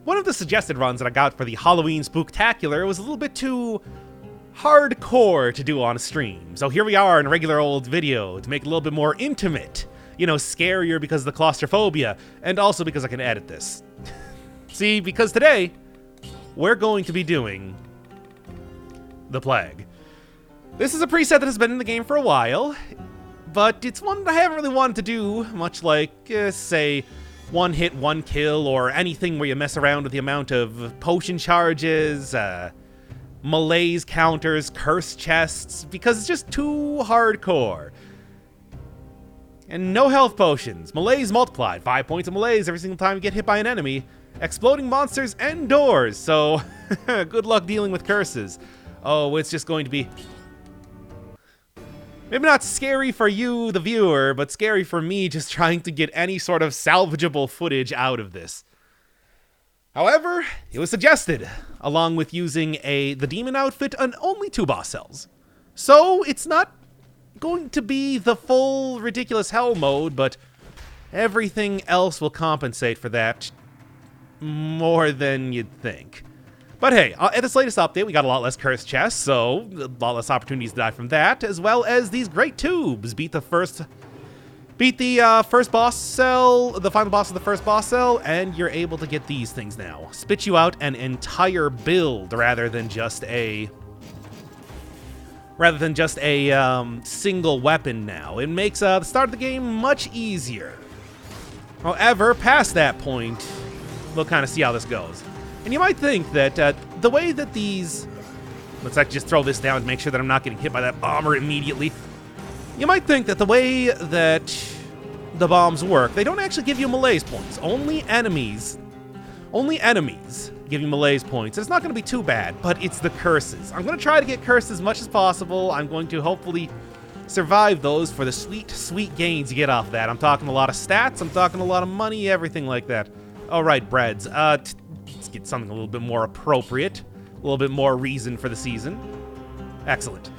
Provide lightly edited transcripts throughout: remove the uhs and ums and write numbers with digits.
one of the suggested runs that I got for the Halloween Spooktacular was a little bit too hardcore to do on a stream. So here we are in a regular old video to make it a little bit more intimate. You know, scarier because of the claustrophobia, and also because I can edit this. See, because today, we're going to be doing the Plague. This is a preset that has been in the game for a while, but it's one that I haven't really wanted to do, much like, say, one hit, one kill, or anything where you mess around with the amount of potion charges, malaise counters, curse chests, because it's just too hardcore. And no health potions. Malaise multiplied. 5 points of malaise every single time you get hit by an enemy. Exploding monsters and doors. So, good luck dealing with curses. Oh, it's just going to be... maybe not scary for you, the viewer, but scary for me just trying to get any sort of salvageable footage out of this. However, it was suggested, along with using the demon outfit on only 2 boss cells. So, it's not going to be the full ridiculous hell mode, but everything else will compensate for that more than you'd think. But hey, at this latest update, we got a lot less cursed chests, so a lot less opportunities to die from that, as well as these great tubes. Beat the first boss cell, the final boss of the first boss cell, and you're able to get these things now. Spit you out an entire build rather than just a single weapon now. It makes the start of the game much easier. However, past that point, we'll kind of see how this goes. And you might think that the way that these... let's actually just throw this down to make sure that I'm not getting hit by that bomber immediately. You might think that the way that the bombs work, they don't actually give you malaise points. Only enemies give you malaise points. It's not going to be too bad, but it's the curses. I'm going to try to get cursed as much as possible. I'm going to hopefully survive those for the sweet, sweet gains you get off that. I'm talking a lot of stats. I'm talking a lot of money, everything like that. All right, breads. Let's get something a little bit more appropriate. A little bit more reason for the season. Excellent.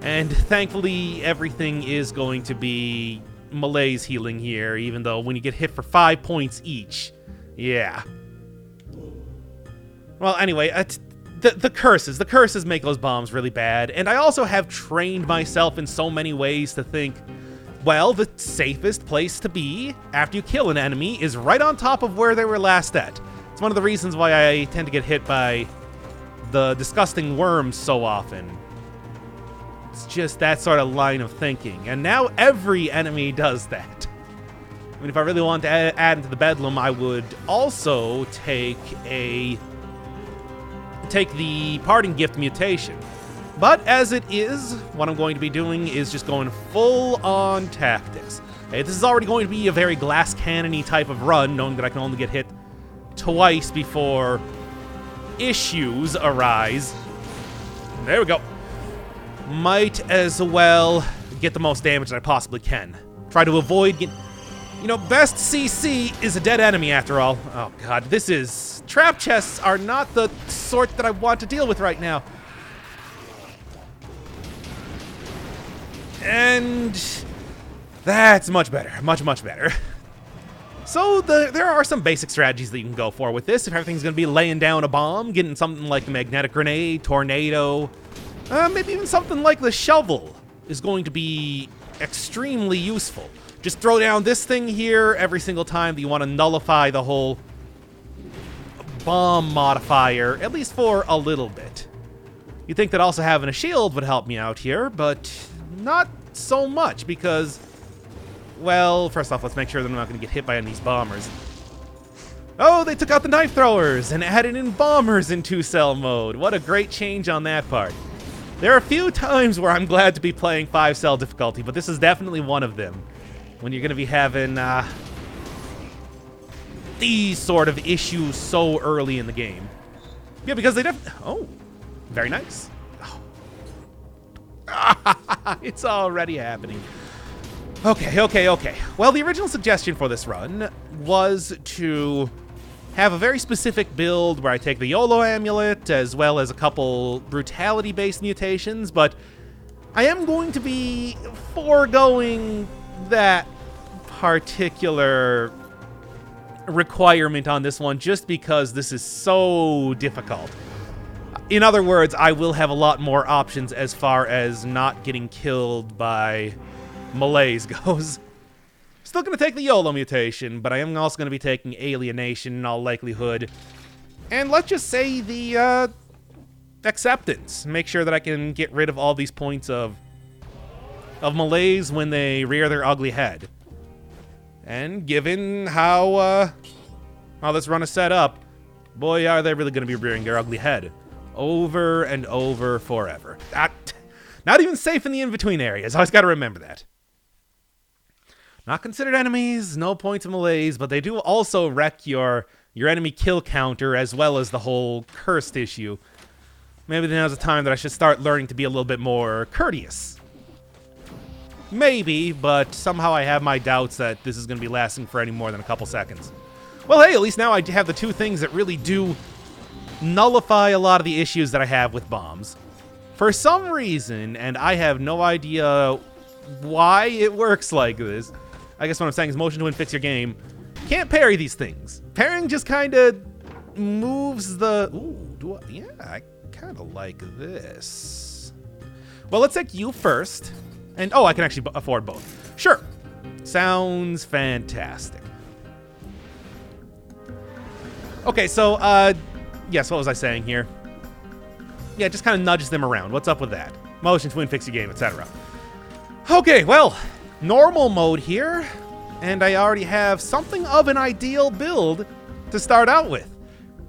And thankfully, everything is going to be malaise healing here, even though when you get hit for 5 points each, yeah. Well, anyway, the curses make those bombs really bad, and I also have trained myself in so many ways to think, well, the safest place to be after you kill an enemy is right on top of where they were last at. It's one of the reasons why I tend to get hit by the disgusting worms so often. It's just that sort of line of thinking, and now every enemy does that. I mean, if I really want to add into the bedlam, I would also take the parting gift mutation. But as it is, what I'm going to be doing is just going full-on tactics. Hey, this is already going to be a very glass cannon-y type of run, knowing that I can only get hit twice before issues arise. There we go. Might as well get the most damage that I possibly can. Try to avoid getting... you know, best CC is a dead enemy after all. Oh god, this is... trap chests are not the sort that I want to deal with right now. And... that's much better. Much, much better. So, there are some basic strategies that you can go for with this. If everything's going to be laying down a bomb, getting something like the magnetic grenade, tornado, maybe even something like the shovel is going to be extremely useful. Just throw down this thing here every single time that you want to nullify the whole bomb modifier, at least for a little bit. You'd think that also having a shield would help me out here, but not so much because, well, first off, let's make sure that I'm not going to get hit by any of these bombers. Oh, they took out the knife throwers and added in bombers in 2-cell mode. What a great change on that part. There are a few times where I'm glad to be playing 5-cell difficulty, but this is definitely one of them. When you're going to be having these sort of issues so early in the game. Yeah, because they oh, very nice. Oh. It's already happening. Okay. Well, the original suggestion for this run was to have a very specific build where I take the YOLO amulet as well as a couple brutality-based mutations, but I am going to be foregoing that particular requirement on this one just because this is so difficult. In other words, I will have a lot more options as far as not getting killed by malaise goes. Still going to take the YOLO mutation, but I am also going to be taking alienation in all likelihood. And let's just say the acceptance. Make sure that I can get rid of all these points of malaise when they rear their ugly head. And given how this run is set up, boy, are they really going to be rearing their ugly head. Over and over forever. Not even safe in the in-between areas. Always got to remember that. Not considered enemies, no points of malaise, but they do also wreck your enemy kill counter as well as the whole cursed issue. Maybe now's the time that I should start learning to be a little bit more courteous. Maybe, but somehow I have my doubts that this is going to be lasting for any more than a couple seconds. Well, hey, at least now I have the two things that really do nullify a lot of the issues that I have with bombs. For some reason, and I have no idea why it works like this, I guess what I'm saying is motion to win, fix your game. Can't parry these things. Parrying just kind of moves the... Ooh, yeah, I kind of like this. Well, let's take you first. And, oh, I can actually afford both. Sure. Sounds fantastic. Okay, so, yes, what was I saying here? Yeah, just kind of nudges them around. What's up with that? Motion to win, fix your game, etc. Okay, well, normal mode here. And I already have something of an ideal build to start out with.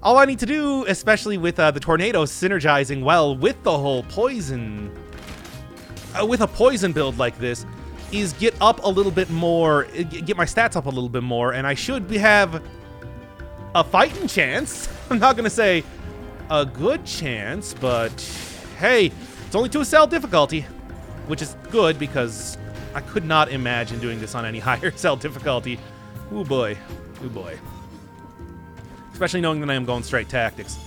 All I need to do, especially with the tornado synergizing well with the whole poison... with a poison build like this, is get up a little bit more, get my stats up a little bit more, and I should have a fighting chance. I'm not going to say a good chance, but hey, it's only 2-cell difficulty, which is good because I could not imagine doing this on any higher cell difficulty. Ooh boy. Ooh boy. Especially knowing that I am going straight tactics.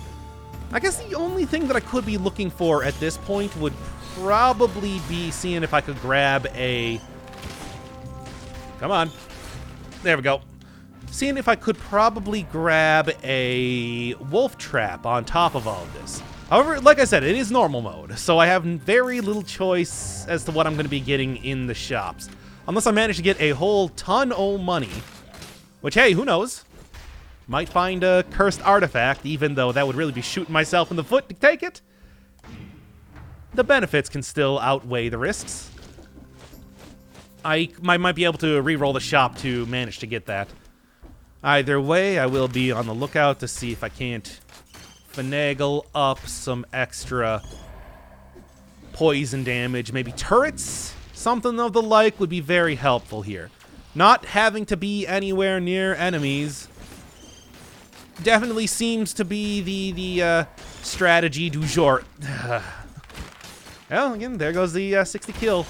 I guess the only thing that I could be looking for at this point would probably be seeing if I could grab a... Come on. There we go. Seeing if I could probably grab a wolf trap on top of all of this. However, like I said, it is normal mode, so I have very little choice as to what I'm going to be getting in the shops. Unless I manage to get a whole ton of money. Which, hey, who knows? Might find a cursed artifact, even though that would really be shooting myself in the foot to take it. The benefits can still outweigh the risks. I might be able to re-roll the shop to manage to get that. Either way, I will be on the lookout to see if I can't finagle up some extra poison damage. Maybe turrets? Something of the like would be very helpful here. Not having to be anywhere near enemies definitely seems to be the strategy du jour. Well, again, there goes the 60 kill.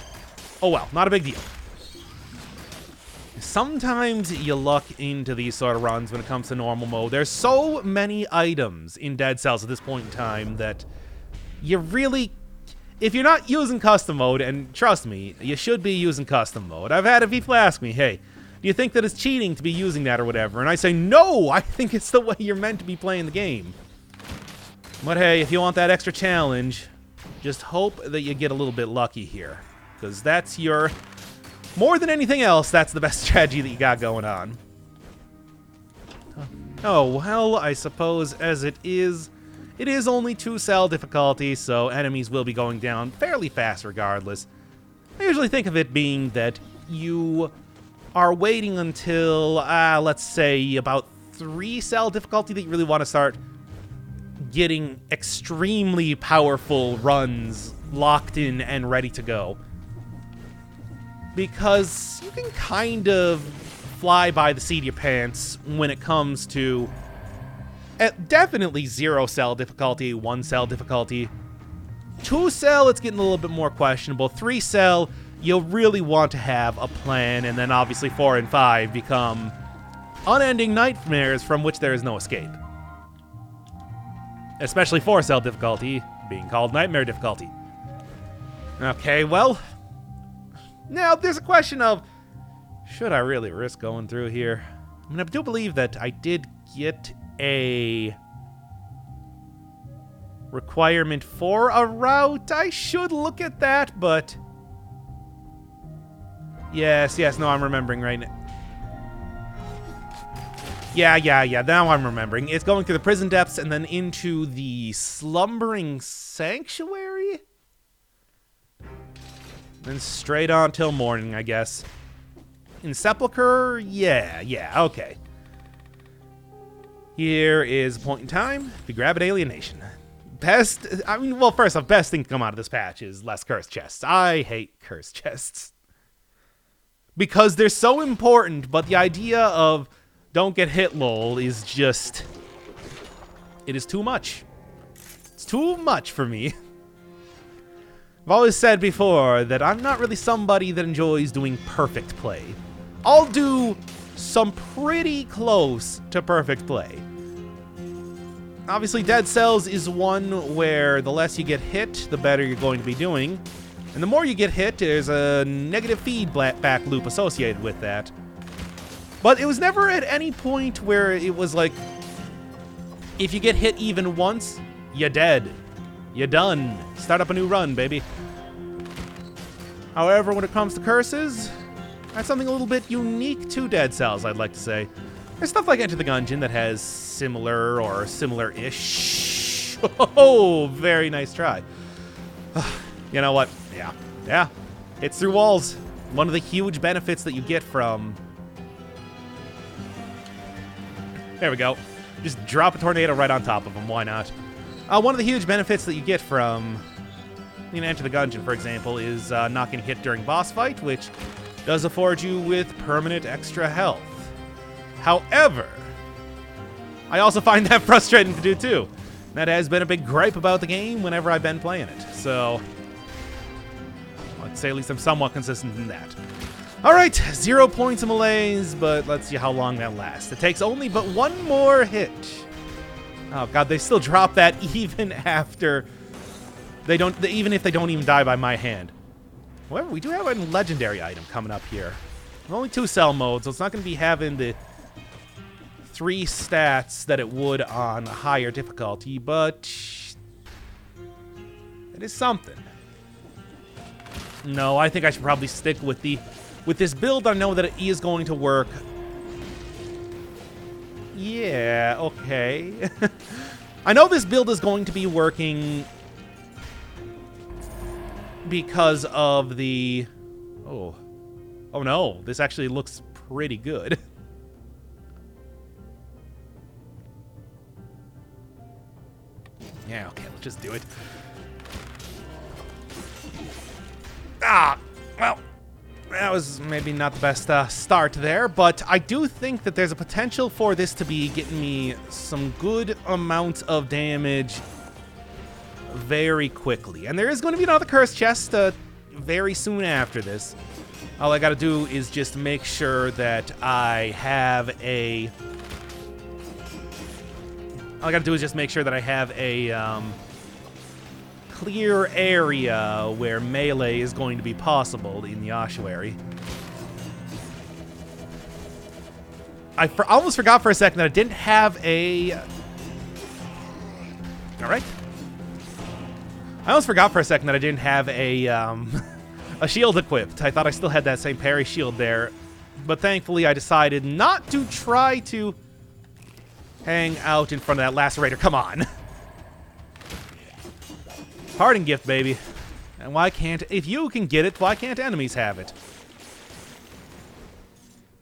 Oh well, not a big deal. Sometimes you luck into these sort of runs when it comes to normal mode. There's so many items in Dead Cells at this point in time that you really... If you're not using custom mode, and trust me, you should be using custom mode. I've had people ask me, hey, do you think that it's cheating to be using that or whatever? And I say, no, I think it's the way you're meant to be playing the game. But hey, if you want that extra challenge, just hope that you get a little bit lucky here. Because that's your... More than anything else, that's the best strategy that you got going on. Oh, well, I suppose as it is only 2-cell difficulty, so enemies will be going down fairly fast regardless. I usually think of it being that you are waiting until, let's say, about 3-cell difficulty that you really want to start getting extremely powerful runs locked in and ready to go. Because you can kind of fly by the seat of your pants when it comes to definitely 0-cell difficulty, 1-cell difficulty. 2-cell, it's getting a little bit more questionable. 3-cell, you'll really want to have a plan, and then obviously 4 and 5 become unending nightmares from which there is no escape. Especially 4-cell difficulty being called nightmare difficulty. Okay, well... Now, there's a question of, should I really risk going through here? I mean, I do believe that I did get a requirement for a route. I should look at that, but... Yes, no, I'm remembering right now. Yeah, now I'm remembering. It's going through the prison depths and then into the slumbering sanctuary? Then straight on till morning, I guess. In Sepulchre? Yeah, okay. Here is a point in time. If you grab an alienation. Best, I mean, well, first off, best thing to come out of this patch is less cursed chests. I hate cursed chests. Because they're so important, but the idea of don't get hit lol is just... It is too much. It's too much for me. I've always said before that I'm not really somebody that enjoys doing perfect play. I'll do some pretty close to perfect play. Obviously, Dead Cells is one where the less you get hit, the better you're going to be doing. And the more you get hit, there's a negative feedback loop associated with that. But it was never at any point where it was like, if you get hit even once, you're dead. You're done. Start up a new run, baby. However, when it comes to curses, that's something a little bit unique to Dead Cells, I'd like to say. There's stuff like Enter the Gungeon that has similar or similar-ish. Oh, very nice try. You know what? Yeah. Hits through walls. One of the huge benefits that you get from... There we go. Just drop a tornado right on top of them. Why not? One of the huge benefits that you get from Enter the Gungeon, for example, is not getting hit during boss fight, which does afford you with permanent extra health. However, I also find that frustrating to do too. That has been a big gripe about the game whenever I've been playing it. So, I'd say at least I'm somewhat consistent in that. Alright, 0 points of malaise, but let's see how long that lasts. It takes only but one more hit. Oh god, they still drop that even after they don't, even if they don't even die by my hand. However, we do have a legendary item coming up here. Only 2 cell modes, so it's not going to be having the 3 stats that it would on higher difficulty, but it is something. No, I think I should probably stick with this build. I know that it is going to work. Yeah, okay. I know this build is going to be working because of the... Oh no, this actually looks pretty good. Yeah, okay, let's just do it. Well, that was maybe not the best start there, but I do think that there's a potential for this to be getting me some good amounts of damage very quickly. And there is going to be another cursed chest very soon after this. All I gotta do is just make sure that I have a... All I gotta do is just make sure that I have a clear area where melee is going to be possible in the ossuary. I almost forgot for a second that I didn't have a... Alright. I almost forgot for a second that I didn't have a shield equipped. I thought I still had that same parry shield there. But thankfully I decided not to try to hang out in front of that lacerator. Come on. Parting gift, baby. And why can't... If you can get it, why can't enemies have it?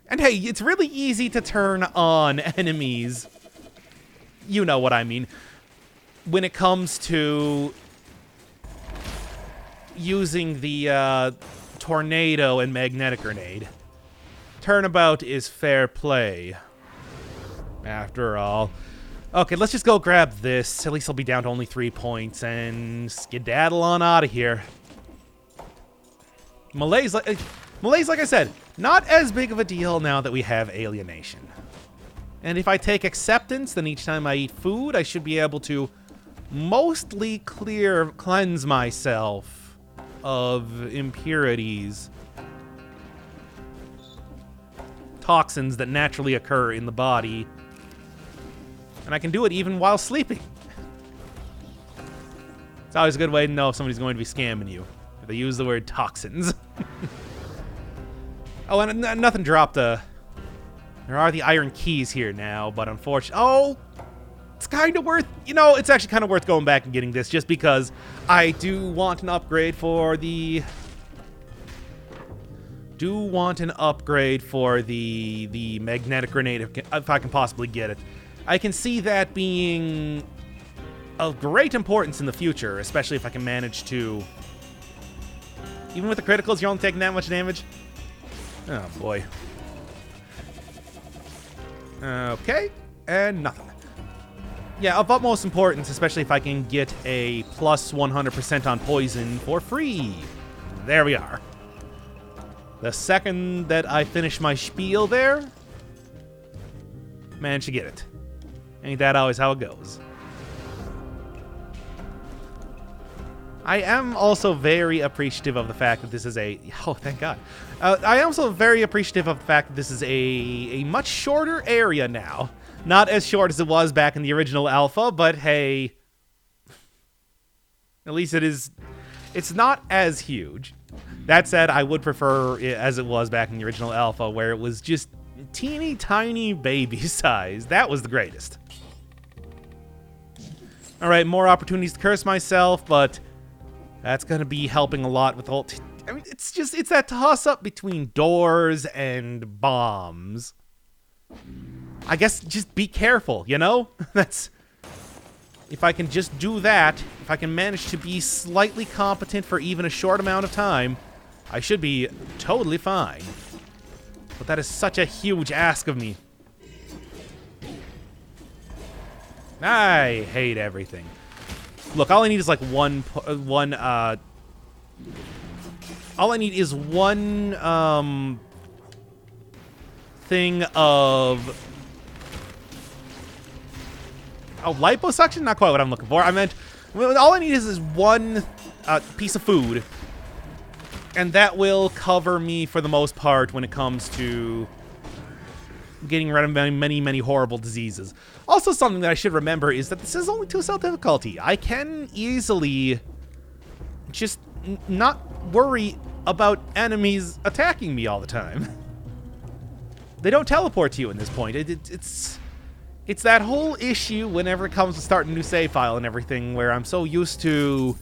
And hey, it's really easy to turn on enemies. You know what I mean. When it comes to using the tornado and magnetic grenade. Turnabout is fair play. After all. Okay, let's just go grab this. At least I'll be down to only 3 points and skedaddle on out of here. Malaise, like I said, not as big of a deal now that we have alienation. And if I take acceptance, then each time I eat food, I should be able to mostly cleanse myself of impurities. toxins that naturally occur in the body. And I can do it even while sleeping. It's always a good way to know if somebody's going to be scamming you. If they use the word toxins. Oh, and nothing dropped. There are the iron keys here now, but unfortunately... Oh! It's kind of worth... You know, it's actually kind of worth going back and getting this, just because I do want an upgrade for the... magnetic grenade, if I can possibly get it. I can see that being of great importance in the future, especially if I can manage to... Even with the criticals, you're only taking that much damage? Oh, boy. Okay, and nothing. Yeah, of utmost importance, especially if I can get a plus 100% on poison for free. There we are. The second that I finish my spiel there, managed to get it. Ain't that always how it goes? I am also very appreciative of the fact that this is a... Oh, thank God. I am also very appreciative of the fact that this is a much shorter area now. Not as short as it was back in the original alpha, but hey... At least it is... It's not as huge. That said, I would prefer it as it was back in the original alpha, where it was just teeny tiny baby size. That was the greatest. Alright, more opportunities to curse myself, but... That's going to be helping a lot with all... I mean, it's that toss-up between doors and bombs. I guess just be careful, you know? That's... If I can just do that, if I can manage to be slightly competent for even a short amount of time, I should be totally fine. But that is such a huge ask of me. I hate everything. Look, all I need is like all I need is one thing of... Oh, liposuction? Not quite what I'm looking for. I meant, all I need is one piece of food. And that will cover me for the most part when it comes to getting rid of many, many horrible diseases. Also, something that I should remember is that this is only 2-cell difficulty. I can easily just not worry about enemies attacking me all the time. They don't teleport to you in this point. It's that whole issue whenever it comes to starting a new save file and everything, where I'm so used to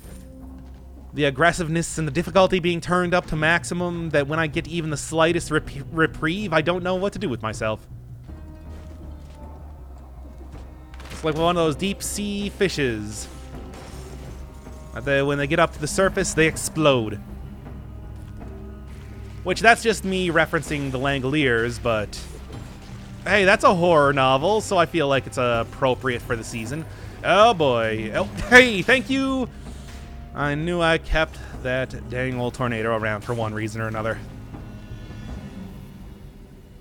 the aggressiveness and the difficulty being turned up to maximum that when I get even the slightest reprieve, I don't know what to do with myself. It's like one of those deep sea fishes. When they get up to the surface, they explode. Which, that's just me referencing the Langoliers, but... Hey, that's a horror novel, so I feel like it's appropriate for the season. Oh boy. Oh, hey, thank you! I knew I kept that dang old tornado around for one reason or another.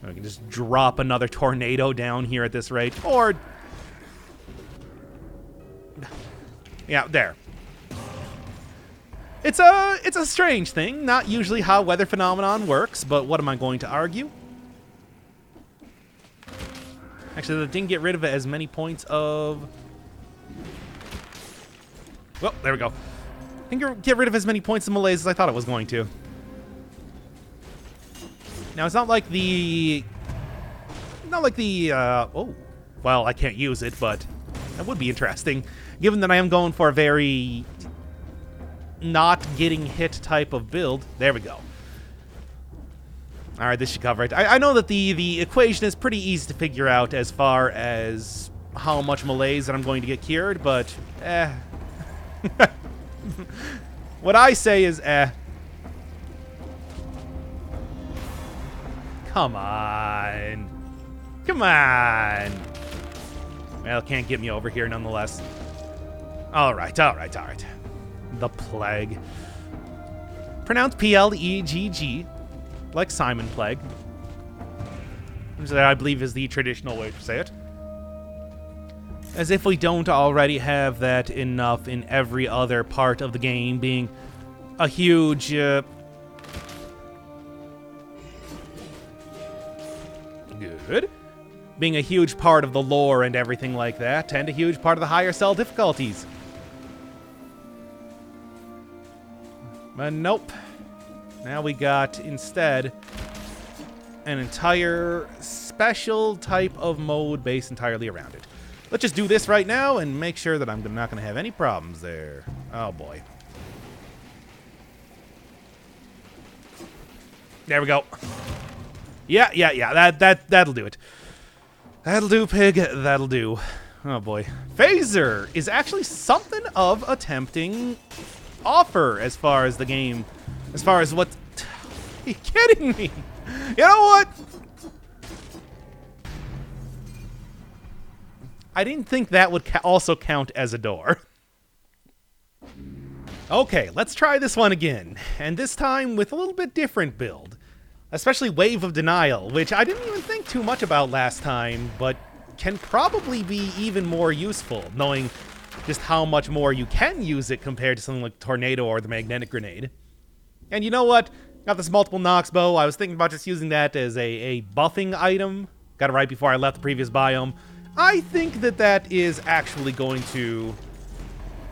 I can just drop another tornado down here at this rate, or... Yeah, there. It's a strange thing, not usually how weather phenomenon works, but what am I going to argue? Actually, that didn't get rid of as many points of... Well, there we go. Didn't get rid of as many points of malaise as I thought it was going to. Now, it's not like the... oh, well, I can't use it, but that would be interesting. Given that I am going for a very not getting hit type of build. There we go. Alright, this should cover it. I know that the equation is pretty easy to figure out as far as how much malaise that I'm going to get cured, but what I say is Come on. Come on. Well, can't get me over here nonetheless. Alright, alright, alright. The Plague. Pronounced P-L-E-G-G. Like Simon Plague. Which I believe is the traditional way to say it. As if we don't already have that enough in every other part of the game, being a huge... Good. Being a huge part of the lore and everything like that, and a huge part of the higher cell difficulties. But nope. Now we got, instead, an entire special type of mode based entirely around it. Let's just do this right now and make sure that I'm not going to have any problems there. Oh, boy. There we go. Yeah. That'll do it. That'll do, pig. That'll do. Oh, boy. Phaser is actually something of a tempting offer as far as the game. As far as what... Are you kidding me? You know what? I didn't think that would also count as a door. Okay, let's try this one again. And this time with a little bit different build. Especially Wave of Denial, which I didn't even think too much about last time, but can probably be even more useful, knowing just how much more you can use it compared to something like Tornado or the Magnetic Grenade. And you know what? Got this multiple Nox bow. I was thinking about just using that as a buffing item. Got it right before I left the previous biome. I think that that is actually going to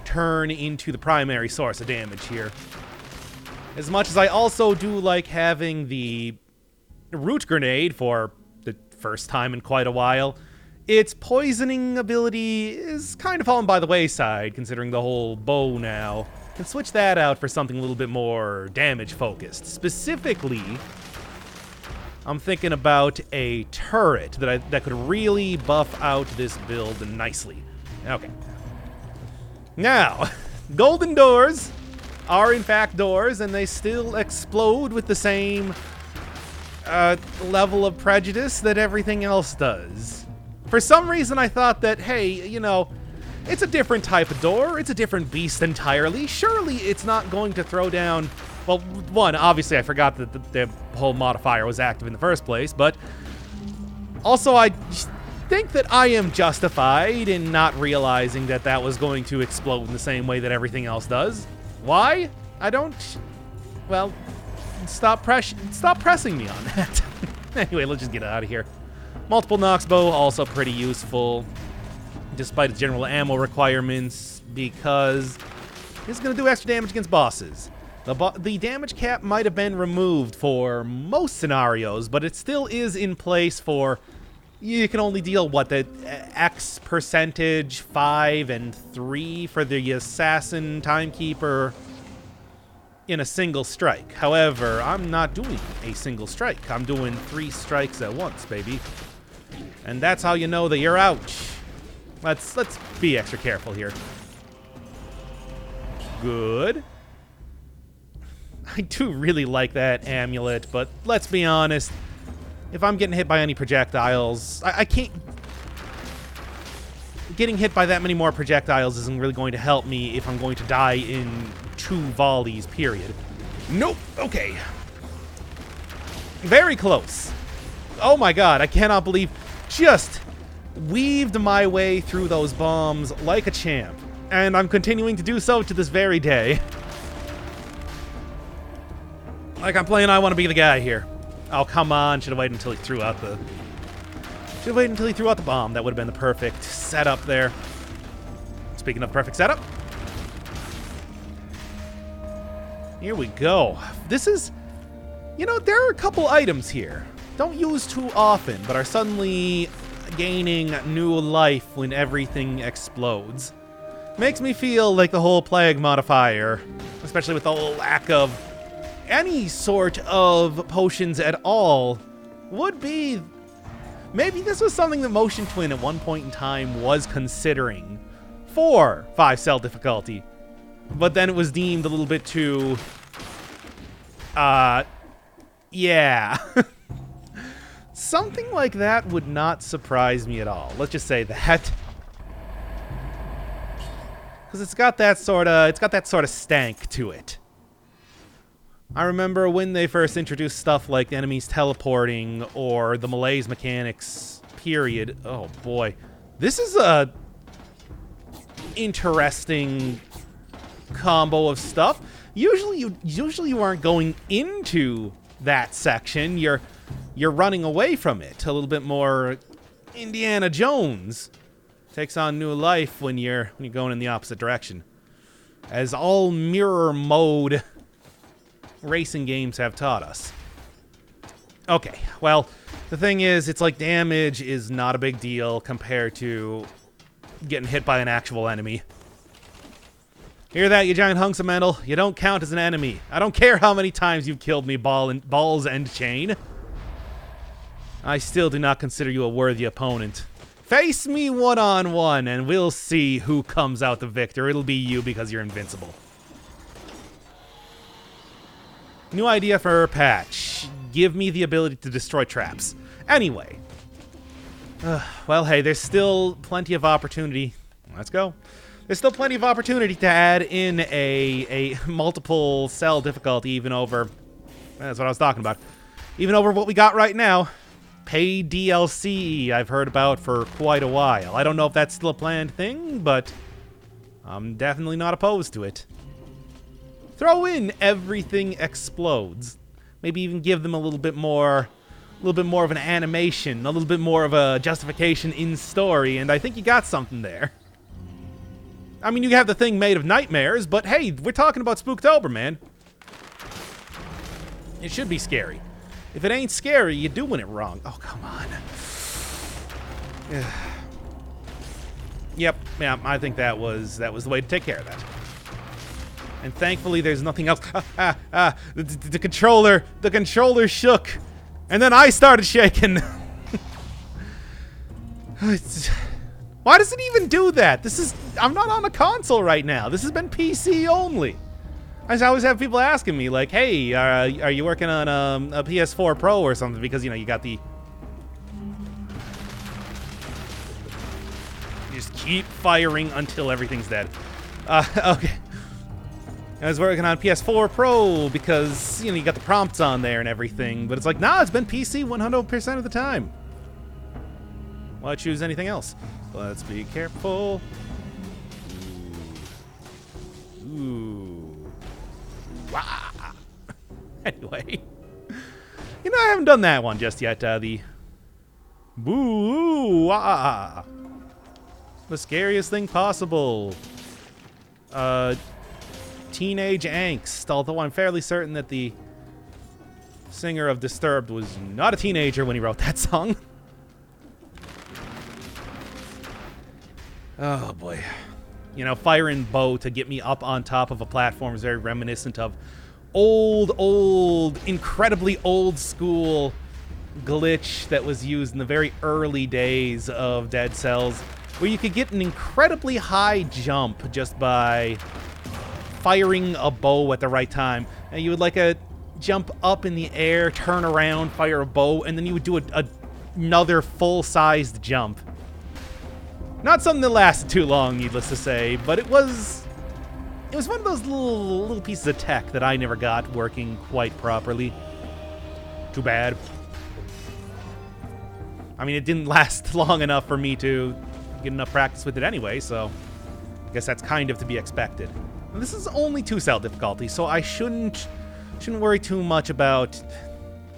turn into the primary source of damage here. As much as I also do like having the Root Grenade for the first time in quite a while, its poisoning ability is kind of fallen by the wayside, considering the whole bow now. Can switch that out for something a little bit more damage-focused. Specifically, I'm thinking about a turret that could really buff out this build nicely. Okay. Now, golden doors are in fact doors, and they still explode with the same level of prejudice that everything else does. For some reason, I thought that, hey, you know, it's a different type of door. It's a different beast entirely. Surely it's not going to throw down... Well, one, obviously I forgot that the whole modifier was active in the first place, but also I think that I am justified in not realizing that that was going to explode in the same way that everything else does. Why? I don't... Well, stop pressing me on that. Anyway, let's just get out of here. Multiple Nox bow, also pretty useful, despite its general ammo requirements, because it's going to do extra damage against bosses. The damage cap might have been removed for most scenarios, but it still is in place for... You can only deal, what, the X percentage, 5 and 3 for the Assassin Timekeeper in a single strike. However, I'm not doing a single strike. I'm doing 3 strikes at once, baby. And that's how you know that you're ouch. Let's be extra careful here. Good. I do really like that amulet, but let's be honest. If I'm getting hit by any projectiles, I can't... Getting hit by that many more projectiles isn't really going to help me if I'm going to die in 2 volleys, period. Nope. Okay. Very close. Oh my god, I cannot believe... Just weaved my way through those bombs like a champ. And I'm continuing to do so to this very day. Like I'm playing I Want to Be the Guy here. Oh, come on. Should have waited until he threw out the... Should have waited until he threw out the bomb. That would have been the perfect setup there. Speaking of perfect setup. Here we go. This is... You know, there are a couple items here. Don't use too often, but are suddenly gaining new life when everything explodes. Makes me feel like the whole plague modifier, especially with the whole lack of any sort of potions at all, would be... Maybe this was something that Motion Twin at one point in time was considering for 5-cell difficulty. But then it was deemed a little bit too... yeah. Something like that would not surprise me at all. Let's just say that. Because it's got that sort of stank to it. I remember when they first introduced stuff like enemies teleporting or the malaise mechanics, period. Oh boy. This is a interesting combo of stuff. Usually you aren't going into that section. You're running away from it. A little bit more Indiana Jones. Takes on new life when you're going in the opposite direction. As all mirror mode racing games have taught us. Okay, well, the thing is, it's like damage is not a big deal compared to getting hit by an actual enemy. Hear that, you giant hunks of metal? You don't count as an enemy. I don't care how many times you've killed me, balls and chain. I still do not consider you a worthy opponent. Face me one-on-one, and we'll see who comes out the victor. It'll be you because you're invincible. New idea for a patch. Give me the ability to destroy traps. Anyway. Well, hey, there's still plenty of opportunity. Let's go. There's still plenty of opportunity to add in a multiple cell difficulty even over... That's what I was talking about. Even over what we got right now. Paid DLC I've heard about for quite a while. I don't know if that's still a planned thing, but I'm definitely not opposed to it. Throw in everything explodes. Maybe even give them a little bit more of an animation, a little bit more of a justification in story, and I think you got something there. I mean, you have the thing made of nightmares, but hey, we're talking about Spooktober, man. It should be scary. If it ain't scary, you're doing it wrong. Oh, come on. Yep, yeah, I think that was the way to take care of that. And thankfully, there's nothing else. The controller shook, and then I started shaking. Why does it even do that? I'm not on a console right now. This has been PC only. I always have people asking me, like, hey, are you working on a PS4 Pro or something? Because, you know, you got the... You just keep firing until everything's dead. Okay. I was working on PS4 Pro because, you know, you got the prompts on there and everything. But it's like, nah, it's been PC 100% of the time. Why choose anything else? Let's be careful. Ooh. Wah. Anyway. You know, I haven't done that one just yet. The boo wah. The scariest thing possible. Teenage angst. Although I'm fairly certain that the singer of Disturbed was not a teenager when he wrote that song. Oh boy. You know, firing bow to get me up on top of a platform is very reminiscent of old, incredibly old school glitch that was used in the very early days of Dead Cells, where you could get an incredibly high jump just by firing a bow at the right time. And you would like a jump up in the air, turn around, fire a bow, and then you would do another full-sized jump. Not something that lasted too long, needless to say, but it was one of those little pieces of tech that I never got working quite properly. Too bad. I mean, it didn't last long enough for me to get enough practice with it anyway, so I guess that's kind of to be expected. And this is only 2-cell difficulty, so I shouldn't worry too much about...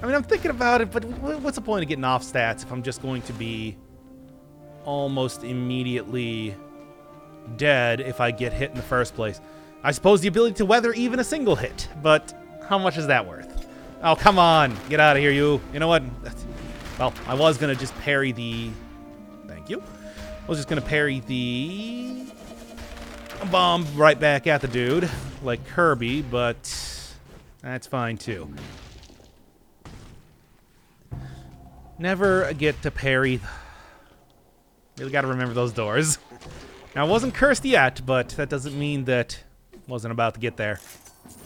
I mean, I'm thinking about it, but what's the point of getting off stats if I'm just going to be almost immediately dead if I get hit in the first place? I suppose the ability to weather even a single hit, but how much is that worth? Oh, come on. Get out of here, you. You know what? Well, I was going to just parry the... Thank you. I was just going to parry the bomb right back at the dude, like Kirby, but that's fine, too. Never get to parry... Really got to remember those doors. Now, I wasn't cursed yet, but that doesn't mean that I wasn't about to get there.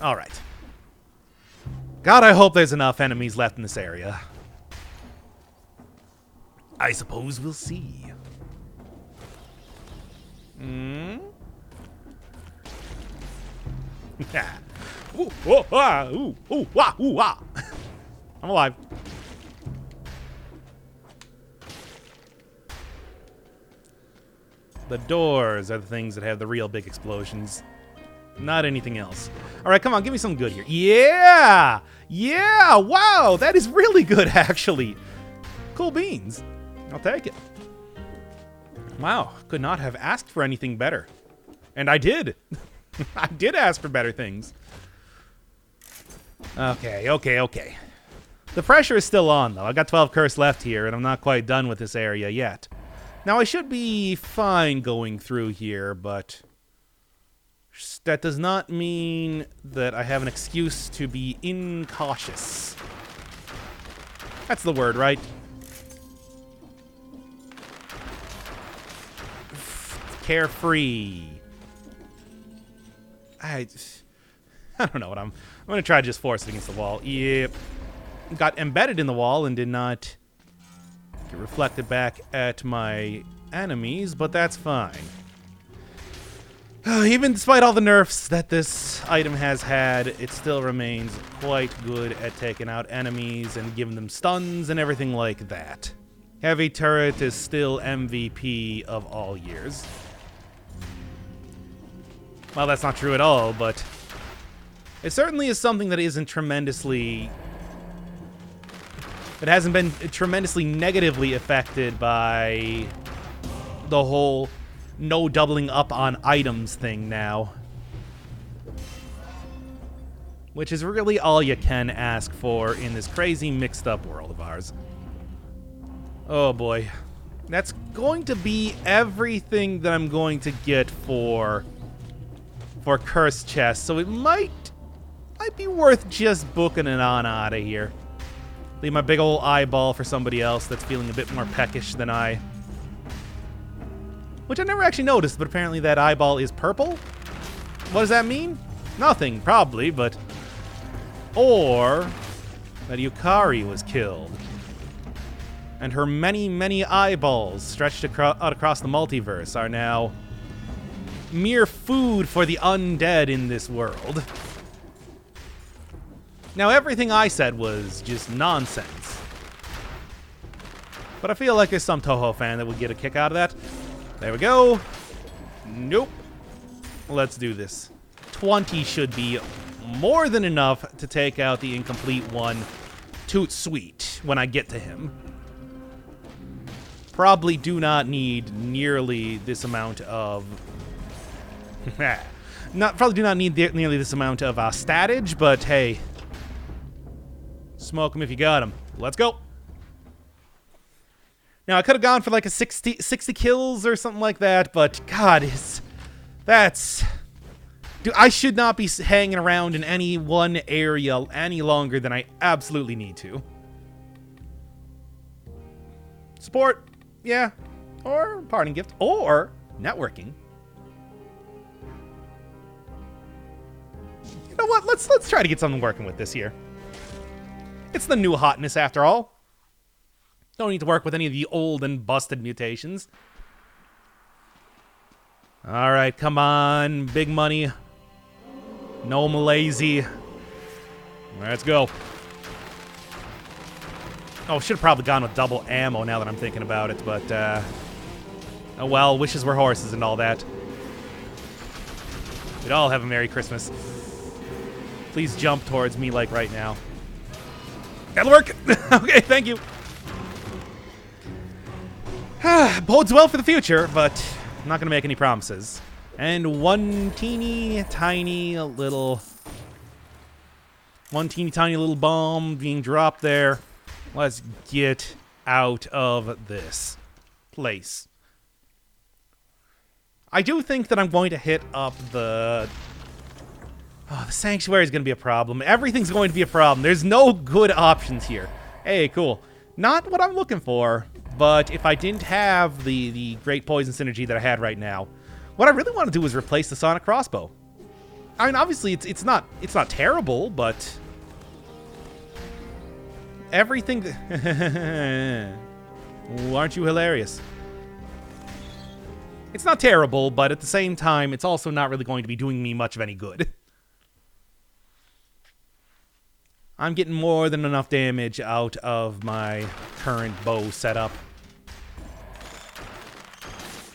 All right. God, I hope there's enough enemies left in this area. I suppose we'll see. Yeah. Ooh, oh, ah, ooh, ooh, wah, ooh, ah. I'm alive. The doors are the things that have the real big explosions. Not anything else. All right, come on, give me some good here. Yeah! Yeah! Wow, that is really good, actually. Cool beans. I'll take it. Wow, could not have asked for anything better. And I did. I did ask for better things. Okay. The pressure is still on, though. I've got 12 curse left here, and I'm not quite done with this area yet. Now, I should be fine going through here, but that does not mean that I have an excuse to be incautious. That's the word, right? Carefree. I don't know what I'm going to try to just force it against the wall. Yep. Got embedded in the wall and did not get reflected back at my enemies, but that's fine. Even despite all the nerfs that this item has had, it still remains quite good at taking out enemies and giving them stuns and everything like that. Heavy turret is still MVP of all years. Well, that's not true at all, but it certainly is something that isn't tremendously... It hasn't been tremendously negatively affected by the whole no doubling up on items thing now. Which is really all you can ask for in this crazy mixed up world of ours. Oh boy. That's going to be everything that I'm going to get for Cursed Chest, so it might be worth just booking it on out of here. Leave my big old eyeball for somebody else that's feeling a bit more peckish than I. Which I never actually noticed, but apparently that eyeball is purple? What does that mean? Nothing, probably, but... Or that Yukari was killed. And her many, many eyeballs stretched out across the multiverse are now mere food for the undead in this world. Now, everything I said was just nonsense. But I feel like there's some Toho fan that would get a kick out of that. There we go. Nope. Let's do this. 20 should be more than enough to take out the incomplete one. Toot sweet when I get to him. Probably do not need nearly this amount of... Probably do not need nearly this amount of statage, but hey... Smoke him if you got him. Let's go. Now, I could have gone for like a 60 kills or something like that, but God, that's... Dude, I should not be hanging around in any one area any longer than I absolutely need to. Support, yeah. Or parting gift, or networking. You know what? Let's try to get something working with this year. It's the new hotness, after all. Don't need to work with any of the old and busted mutations. All right, come on, big money. No malaise. Let's go. Oh, should have probably gone with double ammo now that I'm thinking about it, but, oh well, wishes were horses and all that. We'd all have a Merry Christmas. Please jump towards me, like, right now. That'll work! Okay, thank you. Bodes well for the future, but I'm not going to make any promises. And one teeny tiny little bomb being dropped there. Let's get out of this place. I do think that I'm going to hit up the... Oh, the Sanctuary is going to be a problem. Everything's going to be a problem. There's no good options here. Hey, cool. Not what I'm looking for, but if I didn't have the great poison synergy that I had right now, what I really want to do is replace the sonic crossbow. I mean, obviously, it's not terrible, but everything... Ooh, aren't you hilarious? It's not terrible, but at the same time, it's also not really going to be doing me much of any good. I'm getting more than enough damage out of my current bow setup.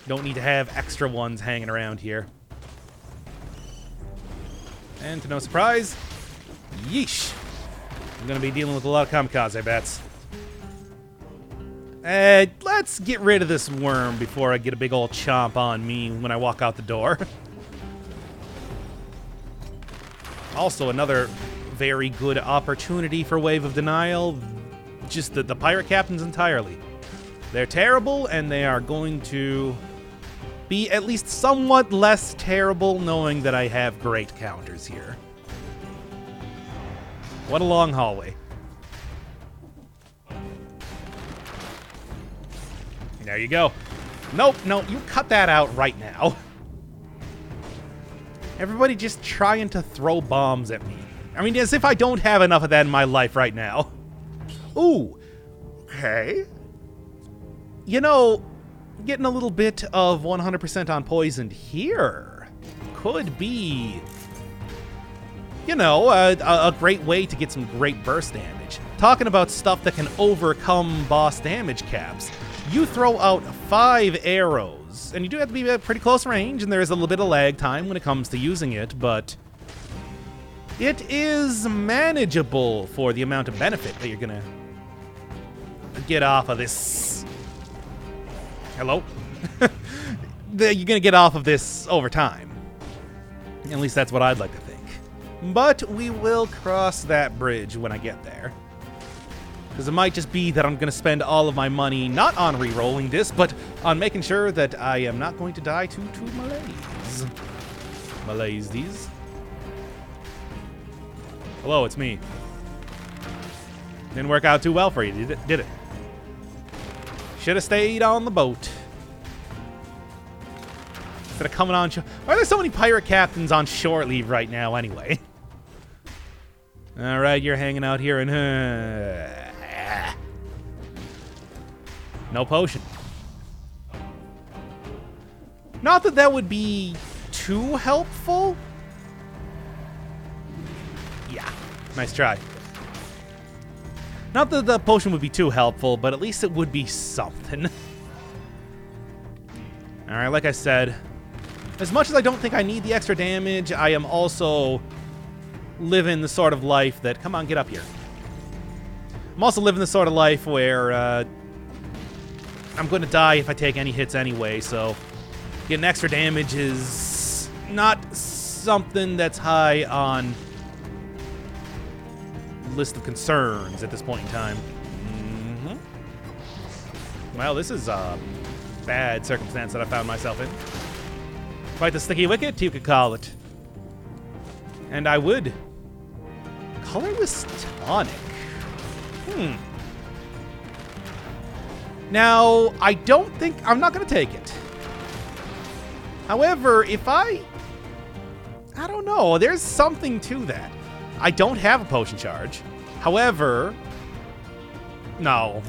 Don't need to have extra ones hanging around here. And to no surprise, yeesh. I'm gonna be dealing with a lot of kamikaze bats. Let's get rid of this worm before I get a big old chomp on me when I walk out the door. Also, another very good opportunity for Wave of Denial. Just the pirate captains entirely. They're terrible, and they are going to be at least somewhat less terrible knowing that I have great counters here. What a long hallway. There you go. Nope, no, you cut that out right now. Everybody just trying to throw bombs at me. I mean, as if I don't have enough of that in my life right now. Ooh, okay. You know, getting a little bit of 100% on poisoned here could be, you know, a great way to get some great burst damage. Talking about stuff that can overcome boss damage caps. You throw out 5 arrows, and you do have to be at pretty close range, and there is a little bit of lag time when it comes to using it, but it is manageable for the amount of benefit that you're gonna get off of this. Hello? That you're gonna get off of this over time. At least that's what I'd like to think. But we will cross that bridge when I get there. Because it might just be that I'm going to spend all of my money not on re-rolling this, but on making sure that I am not going to die to malaise. Malaise these. Hello, it's me. Didn't work out too well for you, did it? Should have stayed on the boat. Instead of coming on shore. Why are there so many pirate captains on shore leave right now anyway? Alright, you're hanging out here and... No potion. Not that that would be too helpful. Yeah, nice try. Not that the potion would be too helpful, but at least it would be something. Alright, like I said, as much as I don't think I need the extra damage, I am also living the sort of life that... Come on, get up here. I'm also living the sort of life where I'm going to die if I take any hits anyway, so getting extra damage is not something that's high on the list of concerns at this point in time. Well, this is a bad circumstance that I found myself in. Quite the sticky wicket, you could call it. And I would. Colorless tonic. Now, I don't think... I'm not going to take it. However, if I don't know. There's something to that. I don't have a potion charge. However... No.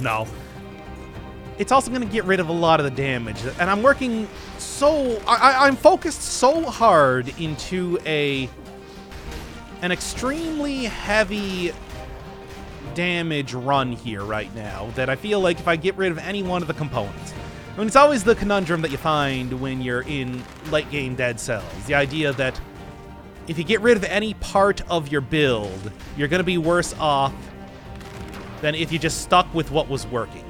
It's also going to get rid of a lot of the damage. And I'm working so... I'm focused so hard into an extremely heavy damage run here right now that I feel like if I get rid of any one of the components... I mean, it's always the conundrum that you find when you're in late-game Dead Cells. The idea that if you get rid of any part of your build, you're going to be worse off than if you just stuck with what was working.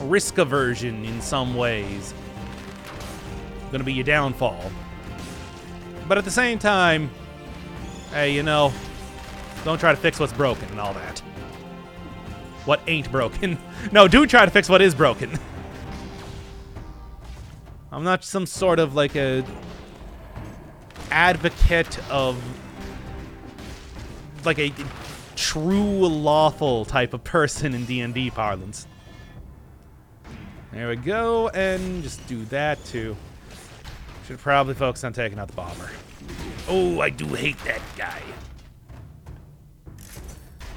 Risk aversion, in some ways, going to be your downfall. But at the same time, hey, you know, don't try to fix what's broken and all that. What ain't broken. No, do try to fix what is broken. I'm not some sort of like a advocate of like a true lawful type of person in D&D parlance. There we go, and just do that too. Should probably focus on taking out the bomber. Oh, I do hate that guy.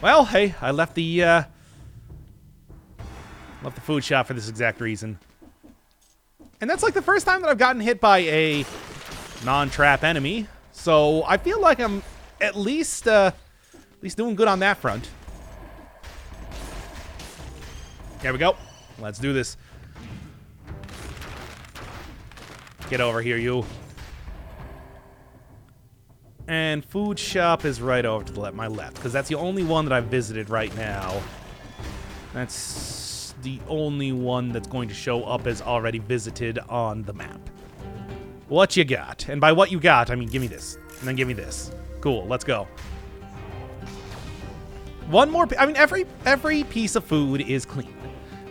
Well, hey, I left the food shop for this exact reason. And that's like the first time that I've gotten hit by a non-trap enemy. So I feel like I'm at least doing good on that front. There we go. Let's do this. Get over here, you. And food shop is right over to my left, because that's the only one that I've visited right now. That's the only one that's going to show up as already visited on the map. What you got? And by what you got, I mean give me this. And then give me this. Cool, let's go. One more... I mean, every piece of food is clean.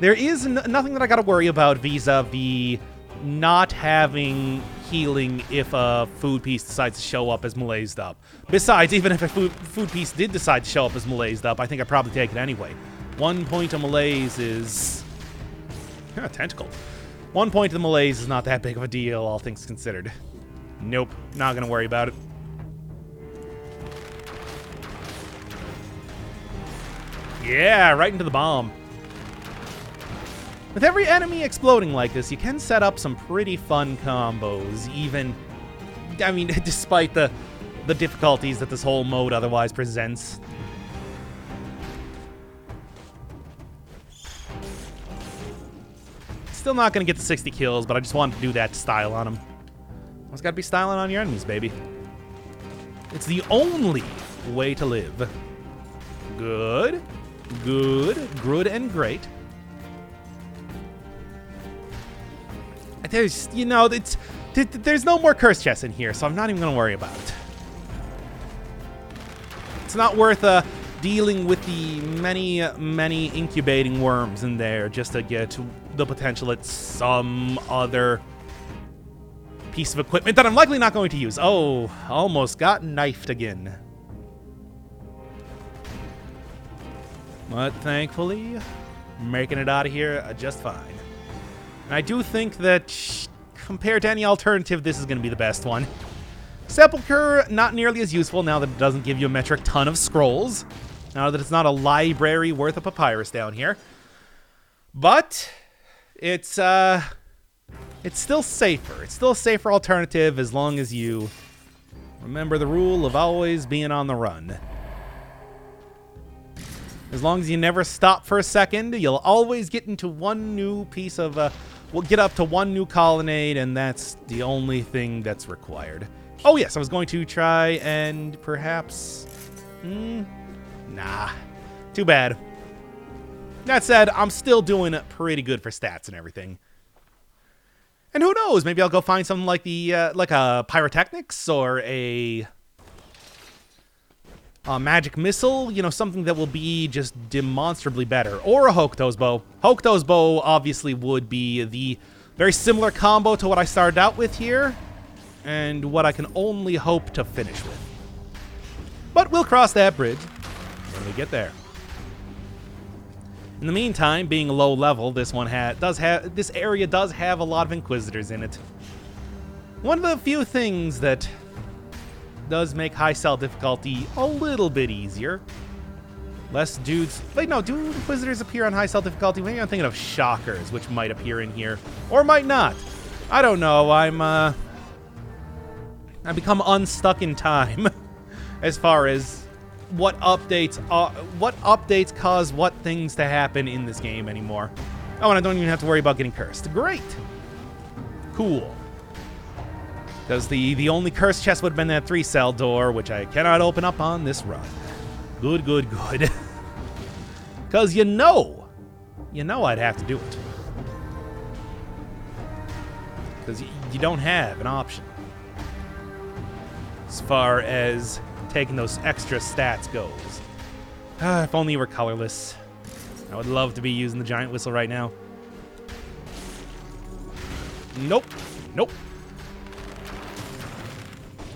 There is nothing that I gotta worry about vis-a-vis not having healing if a food piece decides to show up as malaised up. Besides, even if a food piece did decide to show up as malaised up, I think I'd probably take it anyway. 1 point of malaise is... tentacle. 1 point of the malaise is not that big of a deal, all things considered. Nope, not gonna worry about it. Yeah, right into the bomb. With every enemy exploding like this, you can set up some pretty fun combos, even... I mean, despite the difficulties that this whole mode otherwise presents. Still not going to get to 60 kills, but I just wanted to do that style on them. Always got to be styling on your enemies, baby. It's the only way to live. Good. Good. Good and great. There's, you know, there's no more curse chests in here, so I'm not even going to worry about it. It's not worth dealing with the many incubating worms in there just to get the potential at some other piece of equipment that I'm likely not going to use. Oh, almost got knifed again. But thankfully, making it out of here just fine. And I do think that, compared to any alternative, this is going to be the best one. Sepulchre, not nearly as useful now that it doesn't give you a metric ton of scrolls. Now that it's not a library worth of papyrus down here. But it's still safer. It's still a safer alternative as long as you remember the rule of always being on the run. As long as you never stop for a second, you'll always get into one new piece of... we'll get up to one new colonnade, and that's the only thing that's required. Oh, yes, I was going to try and perhaps... nah. Too bad. That said, I'm still doing pretty good for stats and everything. And who knows? Maybe I'll go find something like the like a pyrotechnics or a magic missile. You know, something that will be just demonstrably better. Or a Hokuto's bow. Hokuto's bow obviously would be the very similar combo to what I started out with here, and what I can only hope to finish with. But we'll cross that bridge when we get there. In the meantime, being low level, this area does have a lot of Inquisitors in it. One of the few things that does make high cell difficulty a little bit easier. Less dudes. Wait, no, do Inquisitors appear on high cell difficulty? Maybe I'm thinking of Shockers, which might appear in here, or might not. I don't know. I become unstuck in time as far as what updates cause what things to happen in this game anymore. Oh, and I don't even have to worry about getting cursed. Great. Cool. Because the only cursed chest would have been that 3-cell door, which I cannot open up on this run. Good, good, good. Because you know I'd have to do it. Because you don't have an option. As far as taking those extra stats goes. If only you were colorless. I would love to be using the giant whistle right now. Nope. Nope.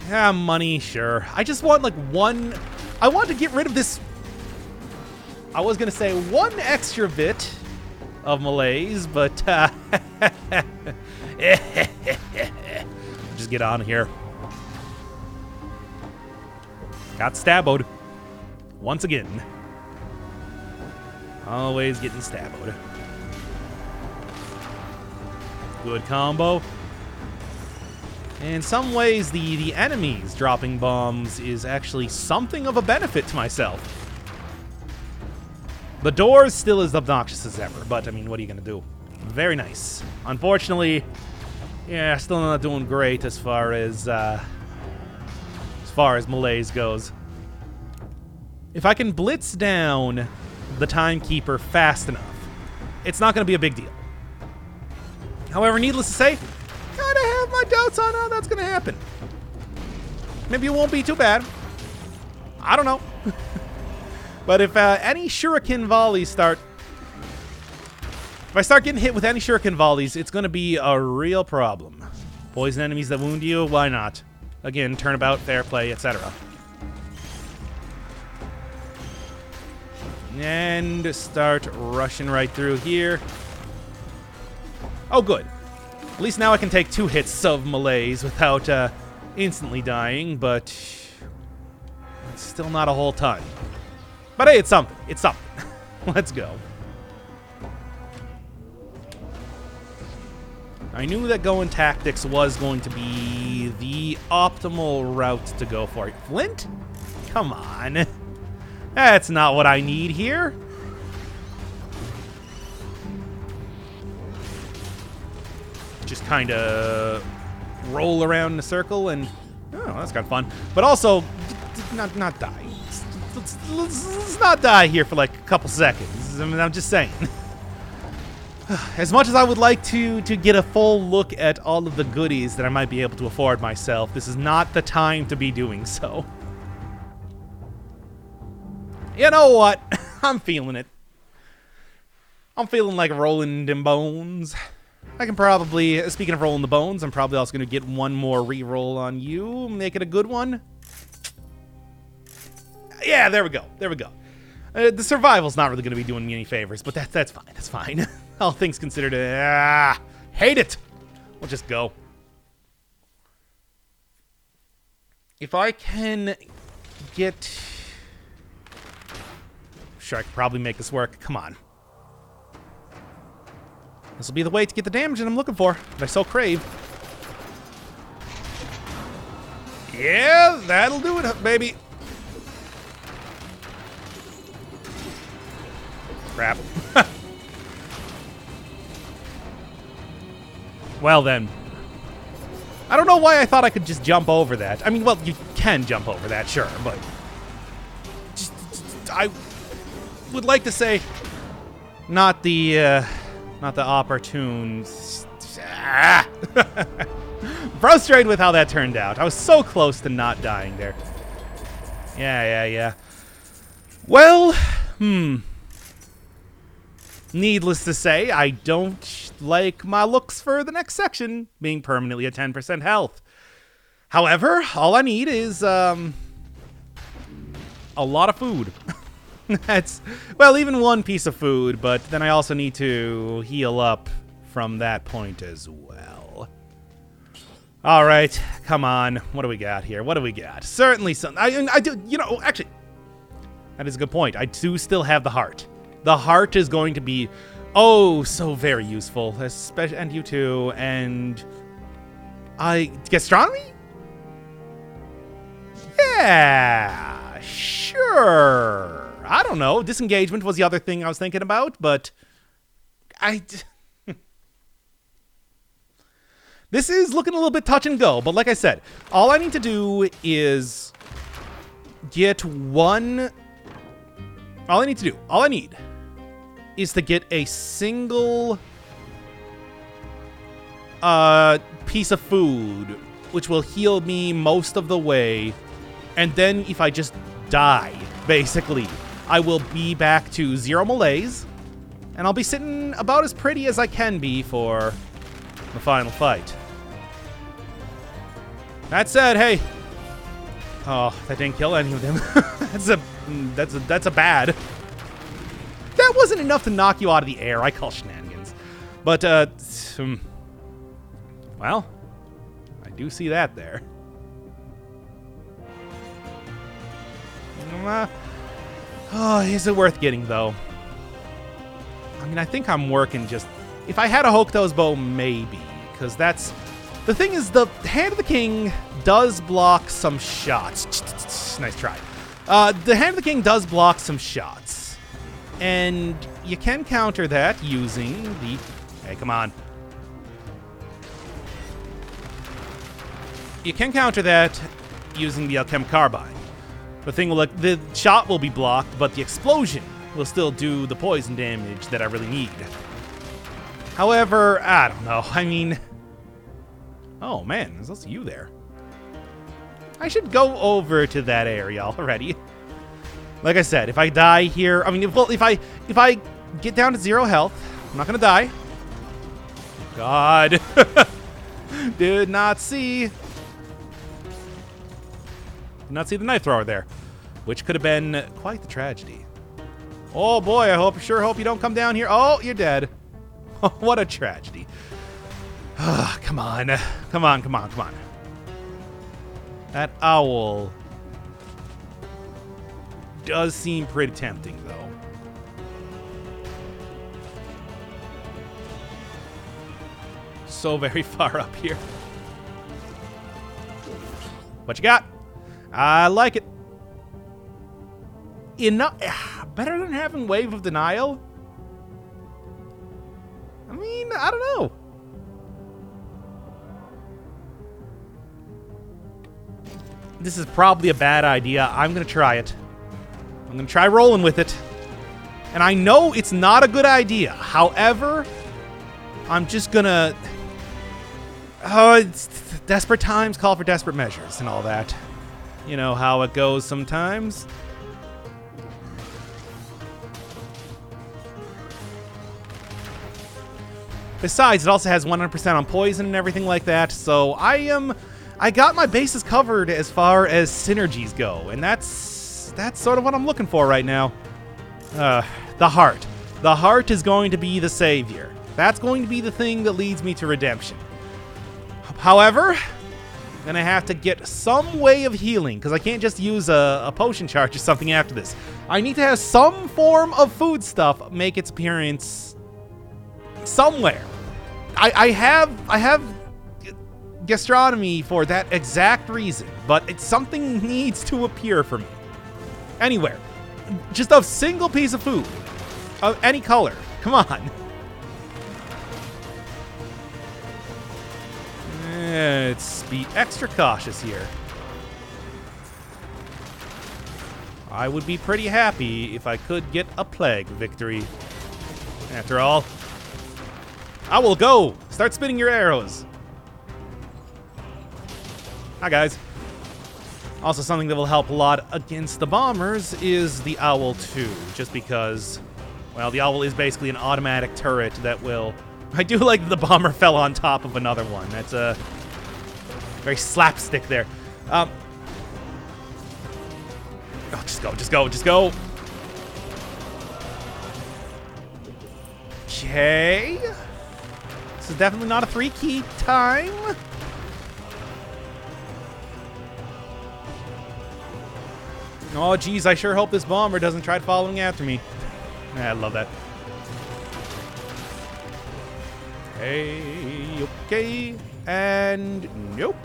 Yeah, money, sure. I just want like one... I want to get rid of this... I was going to say one extra bit of malaise, but... just get on here. Got stabboed. Once again. Always getting stabboed. Good combo. In some ways, the enemies dropping bombs is actually something of a benefit to myself. The door is still as obnoxious as ever, but I mean, what are you gonna do? Very nice. Unfortunately, yeah, still not doing great as far as far as malaise goes. If I can blitz down the Timekeeper fast enough, it's not going to be a big deal. However, needless to say, kind of have my doubts on how that's going to happen. Maybe it won't be too bad. I don't know. But if any shuriken volleys start... If I start getting hit with any shuriken volleys, it's going to be a real problem. Poison enemies that wound you? Why not? Again, turnabout, fair play, etc. And start rushing right through here. Oh, good. At least now I can take 2 hits of malaise without instantly dying, but it's still not a whole ton. But hey, it's something. It's something. Let's go. I knew that going tactics was going to be the optimal route to go for. Flint? Come on. That's not what I need here. Just kind of roll around in a circle and... Oh, that's kind of fun. But also, not die. Let's not die here for like a couple seconds. I mean, I'm just saying. As much as I would like to get a full look at all of the goodies that I might be able to afford myself, this is not the time to be doing so. You know what? I'm feeling it. I'm feeling like rolling them bones. I can probably, speaking of rolling the bones, I'm probably also going to get one more reroll on you. Make it a good one. Yeah, there we go. There we go. The survival's not really going to be doing me any favors, but that's fine. That's fine. All things considered, hate it. We'll just go. If I can get... Sure, I could probably make this work. Come on. This will be the way to get the damage that I'm looking for, if I so crave. Yeah, that'll do it, baby. Crap. Well then. I don't know why I thought I could just jump over that. I mean, well, you can jump over that, sure, but... I would like to say... Not the opportune... Frustrated with how that turned out. I was so close to not dying there. Yeah. Well, needless to say, I don't like my looks for the next section being permanently at 10% health. However, all I need is a lot of food. That's, well, even one piece of food, but then I also need to heal up from that point as well. All right, come on. What do we got here? What do we got? Certainly some. I do, you know, actually, that is a good point. I do still have the heart. The heart is going to be, oh, so very useful. Especially, and you too. And gastronomy? Yeah, sure. I don't know. Disengagement was the other thing I was thinking about, but this is looking a little bit touch and go, but like I said, all I need to do is get one... All I need is to get a single piece of food, which will heal me most of the way, and then if I just die, basically, I will be back to 0 malaise, and I'll be sitting about as pretty as I can be for the final fight. That said, hey. Oh, that didn't kill any of them. that's a bad. That wasn't enough to knock you out of the air. I call shenanigans. But, well, I do see that there. Oh, is it worth getting, though? I mean, I think I'm working just... If I had a Hokuto's bow, maybe. Because that's... The thing is, the Hand of the King does block some shots. Nice try. The Hand of the King does block some shots. And you can counter that using the... Hey, come on. You can counter that using the Alchem Carbine. The shot will be blocked, but the explosion will still do the poison damage that I really need. However, I don't know. I mean... Oh, man. There's also you there. I should go over to that area already. Like I said, if I die here... I mean, if I get down to 0 health, I'm not going to die. God. Did not see... Did not see the knife thrower there, which could have been quite the tragedy. Oh boy, I sure hope you don't come down here. Oh, you're dead. What a tragedy. Come on. Come on, come on, come on. That owl does seem pretty tempting, though. So very far up here. What you got? I like it. Enough. Better than having Wave of Denial? I mean, I don't know. This is probably a bad idea. I'm going to try it. I'm going to try rolling with it. And I know it's not a good idea. However, I'm just going to... Oh, it's desperate times call for desperate measures and all that. You know how it goes sometimes. Besides, it also has 100% on poison and everything like that, so I got my bases covered as far as synergies go, and that's sort of what I'm looking for right now. The heart. The heart is going to be the savior. That's going to be the thing that leads me to redemption. However, I'm gonna have to get some way of healing, because I can't just use a potion charge or something after this. I need to have some form of food stuff make its appearance somewhere. I have gastronomy for that exact reason, but something needs to appear for me. Anywhere. Just a single piece of food. Of any color. Come on. Let's be extra cautious here. I would be pretty happy if I could get a plague victory. After all, I will go. Start spinning your arrows. Hi, guys. Also, something that will help a lot against the bombers is the owl, too. Just because, well, the owl is basically an automatic turret that will... I do like that the bomber fell on top of another one. That's a very slapstick there. Oh, just go, just go, just go. Okay. This is definitely not a 3-key time. Oh, geez, I sure hope this bomber doesn't try following after me. I love that. Hey, okay, and nope.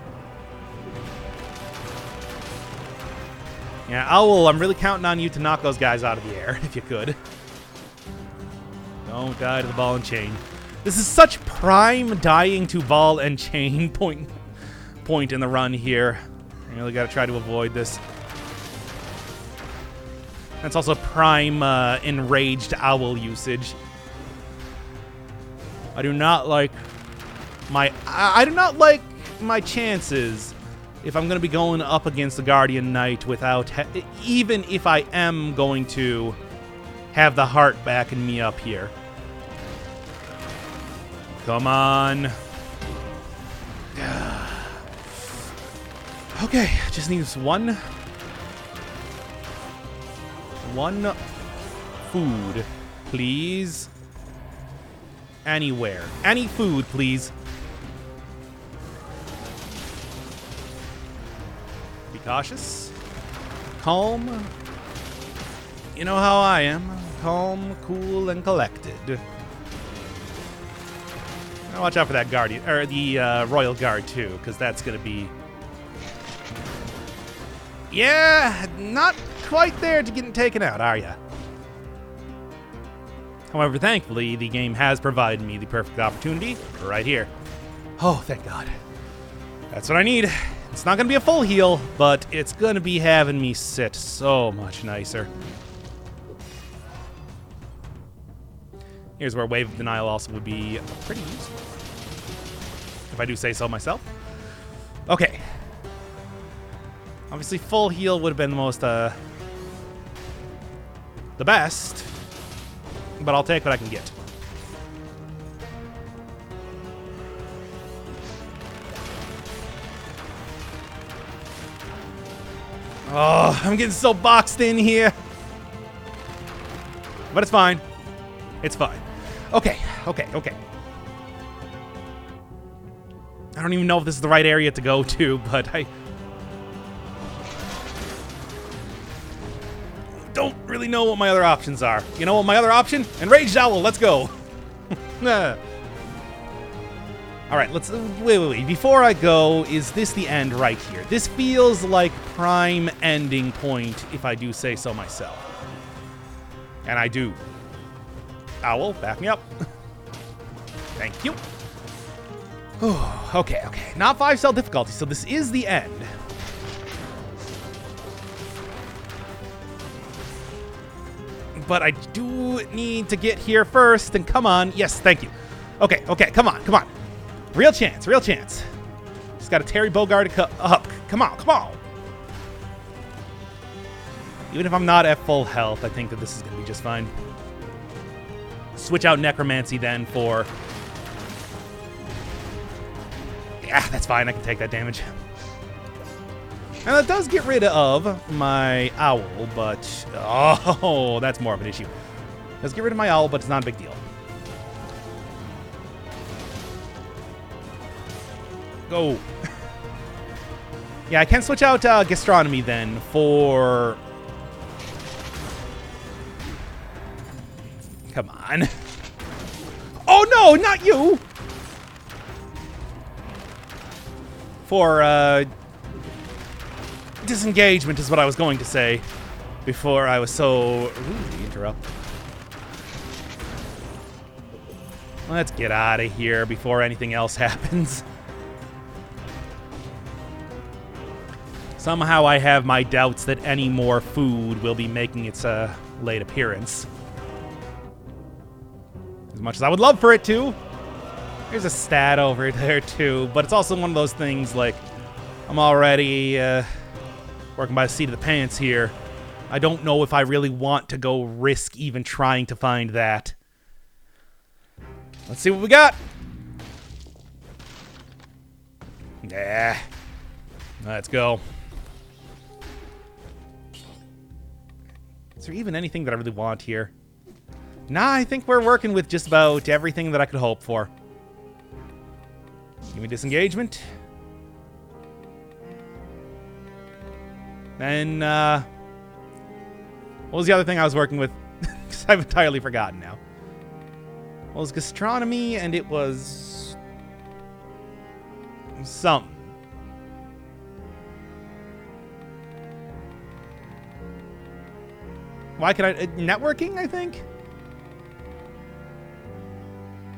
Yeah, Owl, I'm really counting on you to knock those guys out of the air, if you could. Don't die to the ball and chain. This is such prime dying to ball and chain point in the run here. I really got to try to avoid this. That's also prime enraged owl usage. I do not like my chances if I'm going to be going up against the Guardian Knight without even if I am going to have the heart backing me up here. Come on. Okay, just needs one food, please. Anywhere. Any food, please. Be cautious. Calm. You know how I am. Calm, cool, and collected. Now watch out for that Guardian, or the Royal Guard, too, because that's going to be... Yeah, not quite there to getting taken out, are ya? However, thankfully, the game has provided me the perfect opportunity right here. Oh, thank God. That's what I need. It's not going to be a full heal, but it's going to be having me sit so much nicer. Here's where Wave of Denial also would be pretty useful, if I do say so myself. Okay. Obviously, full heal would have been the most, the best, but I'll take what I can get. Oh, I'm getting so boxed in here. But it's fine. It's fine. Okay. I don't even know if this is the right area to go to, but I don't really know what my other options are. You know what my other option? Enraged Owl, let's go. Alright, let's... Wait. Before I go, is this the end right here? This feels like prime ending point, if I do say so myself. And I do. Owl, back me up. Thank you. Okay. Not 5-cell difficulty, so this is the end. But I do need to get here first, and come on. Yes, thank you. Okay, come on. Real chance. Just got a Terry Bogard up. Come on. Even if I'm not at full health, I think that this is going to be just fine. Switch out Necromancy then for... Yeah, that's fine. I can take that damage. And that does get rid of my Owl, but... Oh, that's more of an issue. Does get rid of my Owl, but it's not a big deal. Go. Yeah, I can switch out Gastronomy then for... Come on. Oh no, not you! For disengagement is what I was going to say before I was so rudely interrupted. Let's get out of here before anything else happens. Somehow I have my doubts that any more food will be making its late appearance. As much as I would love for it to. There's a stat over there too, but it's also one of those things like I'm already working by the seat of the pants here. I don't know if I really want to go risk even trying to find that. Let's see what we got. Yeah. Let's go. Is there even anything that I really want here? Nah, I think we're working with just about everything that I could hope for. Give me disengagement. Then, what was the other thing I was working with? Because I've entirely forgotten now. Well, it was gastronomy, and it was... something. Why can I... networking, I think?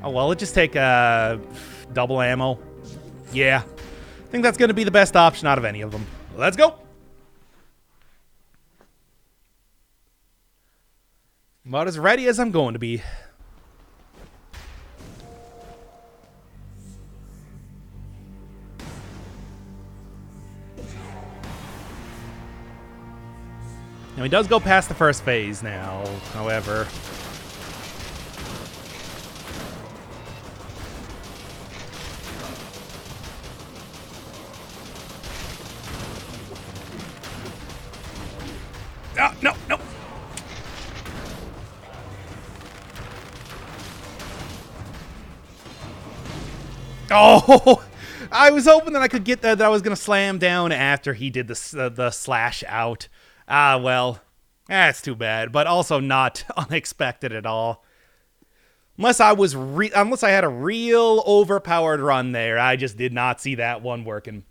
Oh, well, let's just take double ammo. Yeah. I think that's going to be the best option out of any of them. Let's go. About as ready as I'm going to be. Now, he does go past the first phase now, however... No. Oh, I was hoping that I could get that I was going to slam down after he did the slash out. Ah, well, that's too bad, but also not unexpected at all. Unless I had a real overpowered run there, I just did not see that one working.